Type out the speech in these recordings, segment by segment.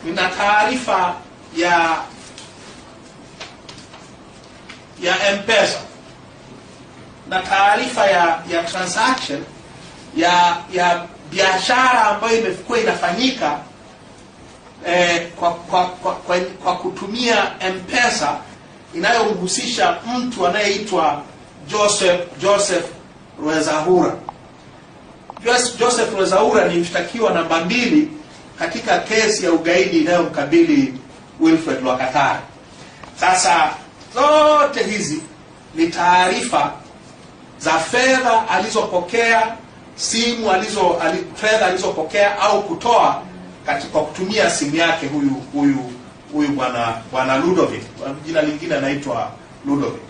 nina taarifa ya M-Pesa na taarifa ya transaction ya biashara ambayo imekuwa inafanyika kwa kutumia M-Pesa inayomhusisha mtu anayeitwa Joseph Rwezahura. Joseph Rwezahura ni mshtakiwa namba 2 katika kesi ya ugaidi inayomkabili Wilfred Lwakatare. Sasa zote hizi ni taarifa za fedha alizopokea, fedha alizopokea au kutoa katika kutumia simu yake huyu bwana Ludovic, jina lingine anaitwa Ludovic.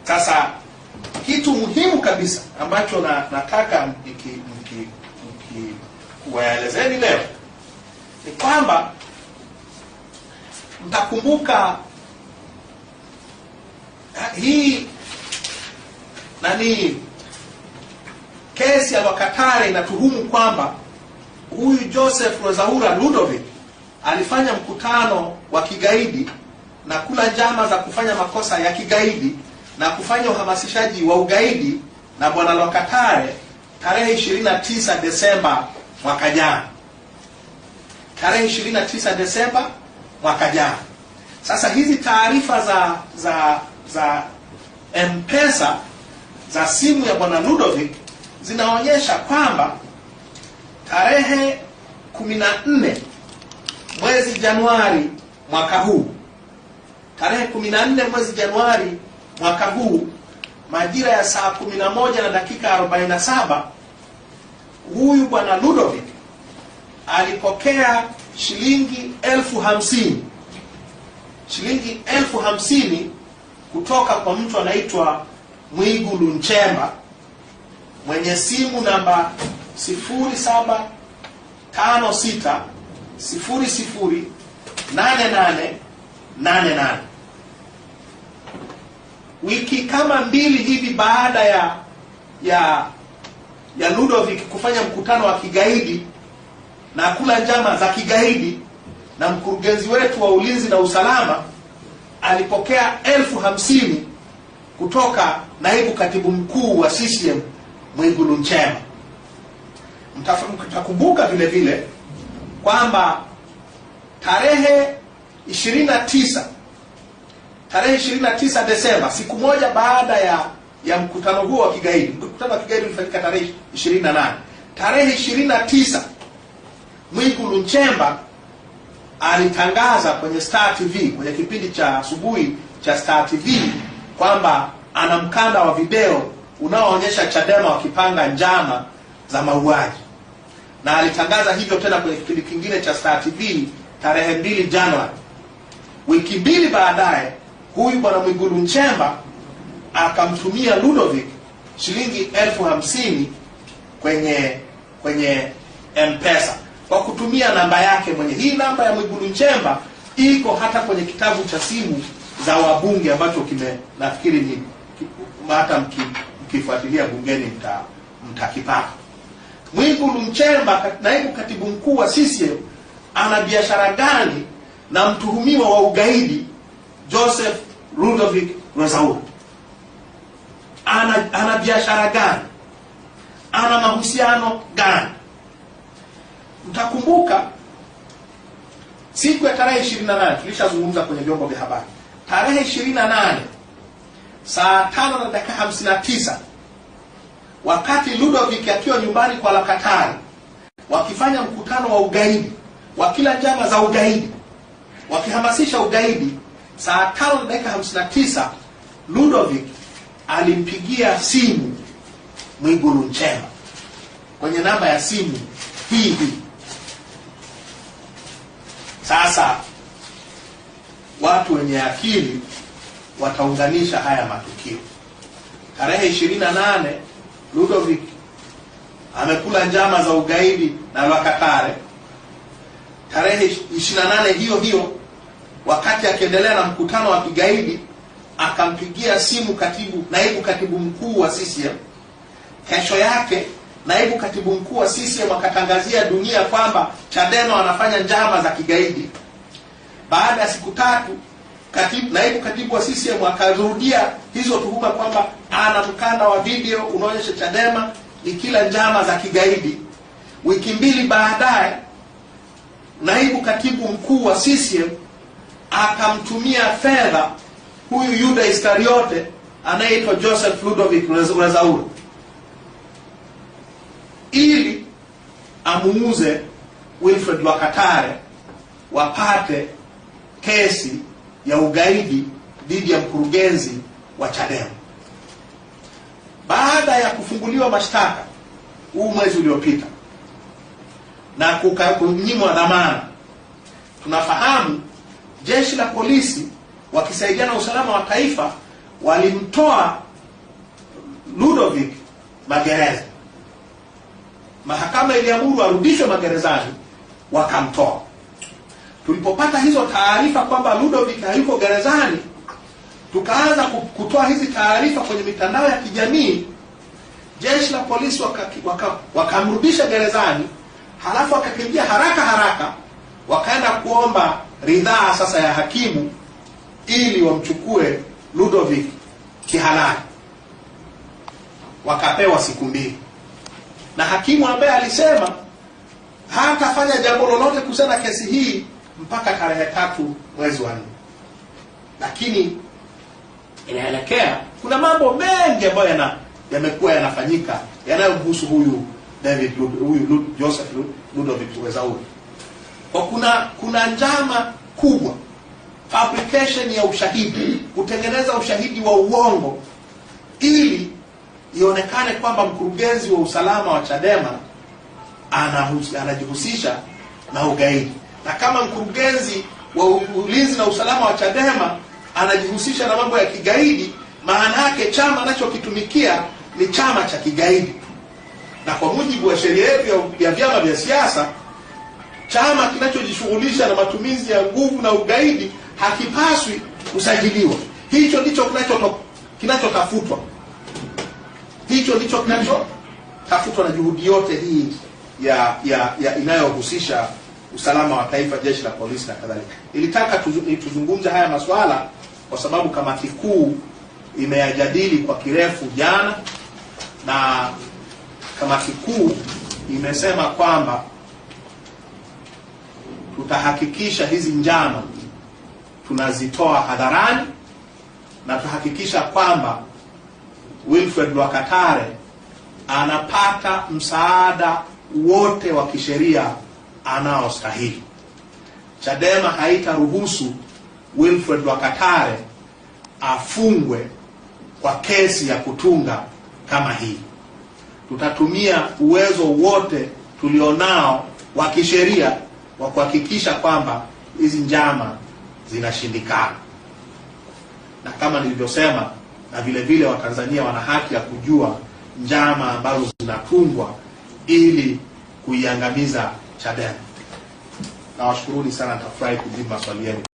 Sasa kitu muhimu kabisa ambacho nataka kuwaelezeni leo ni kwamba mtakumbuka hii kesi ya Lwakatare inatuhumu kwamba huyu Joseph Rwezahura Ludovic alifanya mkutano wa kigaidi na kula njama za kufanya makosa ya kigaidi na kufanya uhamasishaji wa ugaidi na bwana Lwakatare tarehe 29 Desemba mwaka jana. Tarehe 29 Desemba mwaka jana. Sasa hizi taarifa za M-Pesa za simu ya bwana Ludovic zinaonyesha kwamba tarehe 14 mwezi Januari mwaka huu, tarehe 14 mwezi Januari mwaka huu, majira ya saa 11 na dakika 47, huyu bwana Ludovic alipokea shilingi 50,000, shilingi 50,000 kutoka kwa mtu anaitwa Mwigulu Nchemba mwenye simu namba 0756008888. Wiki kama 2 hivi baada ya Ludovic kufanya mkutano wa kigaidi na kula njama za kigaidi, na mkurugenzi wetu wa ulinzi na usalama alipokea 50,000 kutoka naibu katibu mkuu wa CCM Mwigulu Nchemba. Mtakumbuka vile vile kwamba tarehe 29 Desemba, siku moja baada ya mkutano huo wa kigaidi, mkutano wa kigaidi ulifanyika tarehe 28. Tarehe 29 Mwigulu Nchemba alitangaza kwenye Star TV, kwenye kipindi cha asubuhi cha Star TV, kwamba ana mkanda wa video unaoonyesha Chadema wakipanga njama za mauaji. Na alitangaza hivyo tena kwenye kipindi kingine cha Star TV tarehe 2 Januari. Wiki 2 baadaye, huyu bwana Mwigulu Nchemba akamtumia Ludovic shilingi 50,000 kwenye M-Pesa kwa kutumia namba yake mwenye. Hii namba ya Mwigulu Nchemba iko hata kwenye kitabu cha simu za wabunge ambacho nafikiri ni hata mkifuatilia bungeni mtakipata. Mwigulu Nchemba, naibu katibu mkuu wa CCM, ana biashara gani na mtuhumiwa wa ugaidi Joseph Ludovic Rwezahura? Ana biashara gani? Ana mahusiano gani? Mtakumbuka siku ya tarehe 28 tulishazungumza kwenye vyombo vya habari. Tarehe 28 saa 5 na dakika 59, wakati Ludovic akiwa nyumbani kwa Lwakatare wakifanya mkutano wa ugaidi, wakila njama za ugaidi, wakihamasisha ugaidi, saa 5 na dakika 59 Ludovic alimpigia simu Mwigulu Nchemba kwenye namba ya simu hii. Sasa watu wenye akili wataunganisha haya matukio. Tarehe 28 Ludovic amekula njama za ugaidi na Lwakatare. Tarehe 28 hiyo wakati akiendelea na mkutano wa kigaidi, akampigia simu naibu katibu mkuu wa CCM. Kesho yake naibu katibu mkuu wa CCM akatangazia dunia kwamba Chadema wanafanya njama za kigaidi. Baada ya siku 3 naibu katibu wa CCM akarudia hizo tuhuma kwamba ana mkanda wa video unaonyesha Chadema ni kila njama za kigaidi. Wiki 2 baadaye naibu katibu mkuu wa CCM akamtumia fedha huyu Yuda Iskariote anayeitwa Joseph Ludovick Rwezaura ili amuuze Wilfred Lwakatare wapate kesi ya ugaidi dhidi ya mkurugenzi wa Chadema. Baada ya kufunguliwa mashtaka huu mwezi uliopita na kunyimwa dhamana, tunafahamu jeshi la polisi wakisaidiana na usalama wa taifa walimtoa Ludovick magereza. Mahakama iliamuru arudishwe magerezani, wakamtoa. Tulipopata hizo taarifa kwamba Ludovick hayuko gerezani, tukaanza kutoa hizi taarifa kwenye mitandao ya kijamii. Jeshi la polisi wakamrudisha gerezani, halafu wakakimbia haraka wakaenda kuomba ridhaa sasa ya hakimu ili wamchukue Ludovick kihalali. Wakapewa siku 2. Na hakimu ambaye alisema hatafanya jambo lolote kuhusiana na kesi hii mpaka tarehe 3 mwezi wa 4. Lakini inaelekea kuna mambo mengi ambayo yamekuwa yanafanyika yanayomhusu huyu Joseph Ludovick Rwezaura. Kwa kuna njama kubwa, fabrication ya ushahidi, kutengeneza ushahidi wa uongo ili ionekane kwamba mkurugenzi wa usalama wa Chadema anajihusisha na ugaidi. Na kama mkurugenzi wa ulinzi na usalama wa Chadema anajihusisha na mambo ya kigaidi, maana yake chama anachokitumikia ni chama cha kigaidi. Na kwa mujibu wa sheria yetu ya vyama vya siasa, chama kinachojishughulisha na matumizi ya nguvu na ugaidi hakipaswi kusajiliwa. Hicho ndicho kinachotafutwa. Hicho ndicho kinachotafutwa na juhudi yote hii ya inayohusisha usalama wa taifa, jeshi la polisi na kadhalika. Nilitaka tuzungumze haya masuala kwa sababu kamati kuu imeyajadili kwa kirefu jana, na kamati kuu imesema kwamba tutahakikisha hizi njama tunazitoa hadharani na tutahakikisha kwamba Wilfred Lwakatare anapata msaada wote wa kisheria anaostahili. Chadema haitaruhusu Wilfred Lwakatare afungwe kwa kesi ya kutunga kama hii. Tutatumia uwezo wote tulionao wa kisheria wa kuhakikisha kwamba hizi njama zinashindikana. Na kama nilivyosema, na vile vile Watanzania wana haki ya kujua njama ambazo zinatungwa ili kuiangamiza Chadema. Nawashukuruni sana, nitafurahi kujibu maswali yenu.